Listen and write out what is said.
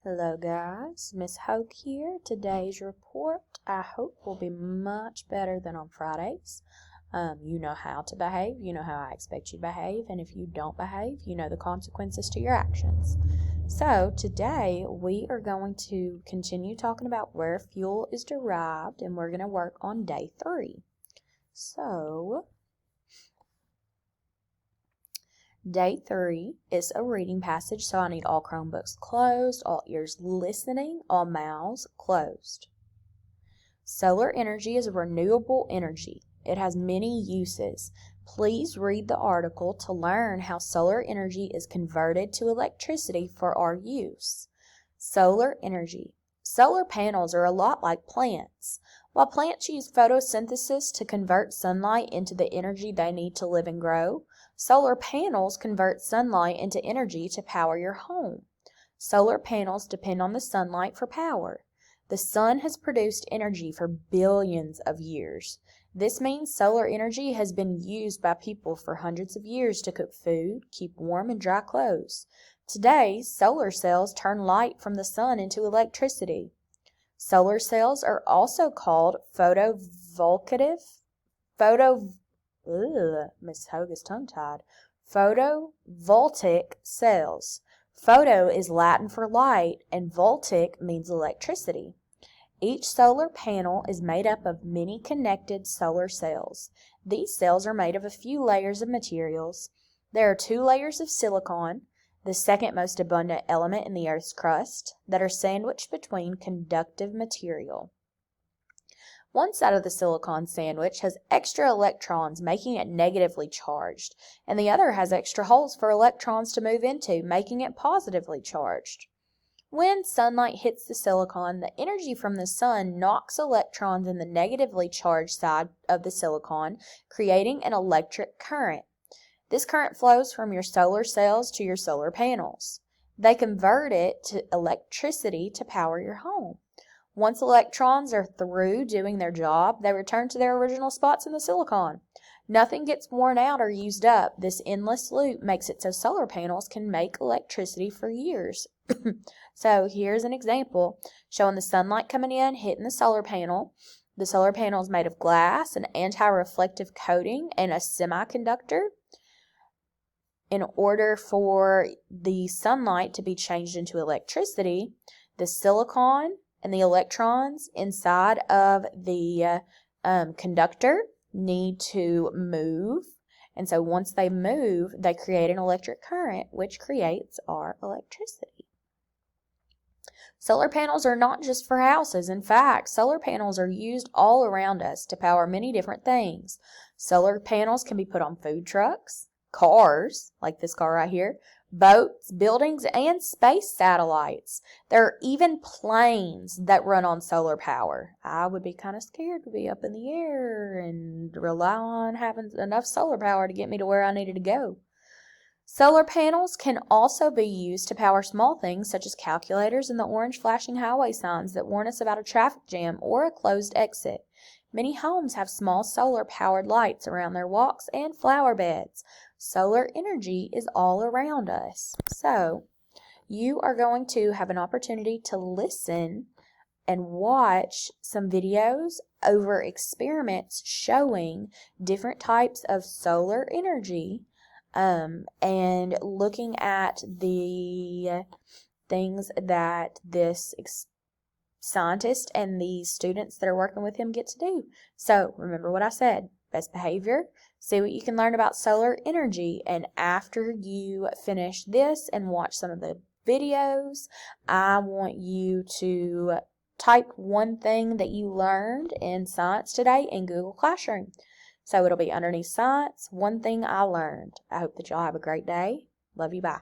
Hello guys, Miss Hoke here. Today's report I hope will be much better than on Fridays. You know how to behave, you know how I expect you to behave, and if you don't behave, you know the consequences to your actions. So today we are going to continue talking about where fuel is derived, and we're going to work on day 3. So Day 3 is a reading passage, so I need all Chromebooks closed, all ears listening, all mouths closed. Solar energy is a renewable energy. It has many uses. Please read the article to learn how solar energy is converted to electricity for our use. Solar energy. Solar panels are a lot like plants. While plants use photosynthesis to convert sunlight into the energy they need to live and grow, solar panels convert sunlight into energy to power your home. Solar panels depend on the sunlight for power. The sun has produced energy for billions of years. This means solar energy has been used by people for hundreds of years to cook food, keep warm, and dry clothes. Today, solar cells turn light from the sun into electricity. Solar cells are also called photovoltaic cells. Photo is Latin for light, and voltaic means electricity. Each solar panel is made up of many connected solar cells. These cells are made of a few layers of materials. There are 2 layers of silicon, the second most abundant element in the Earth's crust, that are sandwiched between conductive material. One side of the silicon sandwich has extra electrons, making it negatively charged, and the other has extra holes for electrons to move into, making it positively charged. When sunlight hits the silicon, the energy from the sun knocks electrons in the negatively charged side of the silicon, creating an electric current. This current flows from your solar cells to your solar panels. They convert it to electricity to power your home. Once electrons are through doing their job, they return to their original spots in the silicon. Nothing gets worn out or used up. This endless loop makes it so solar panels can make electricity for years. So here's an example showing the sunlight coming in, hitting the solar panel. The solar panel is made of glass, an anti-reflective coating, and a semiconductor. In order for the sunlight to be changed into electricity, the silicon and the electrons inside of the conductor need to move. And so once they move, they create an electric current, which creates our electricity. Solar panels are not just for houses. In fact, solar panels are used all around us to power many different things. Solar panels can be put on food trucks, cars, like this car right here, boats, buildings, and space satellites. There are even planes that run on solar power. I would be kind of scared to be up in the air and rely on having enough solar power to get me to where I needed to go. Solar panels can also be used to power small things such as calculators and the orange flashing highway signs that warn us about a traffic jam or a closed exit. Many homes have small solar-powered lights around their walks and flower beds. Solar energy is all around us. So, you are going to have an opportunity to listen and watch some videos over experiments showing different types of solar energy and looking at the things that this scientist and the students that are working with him get to do. So remember what I said, best behavior, see what you can learn about solar energy, and after you finish this and watch some of the videos, I want you to type one thing that you learned in science today in Google Classroom. So it'll be underneath science, one thing I learned. I hope that y'all have a great day. Love you, bye.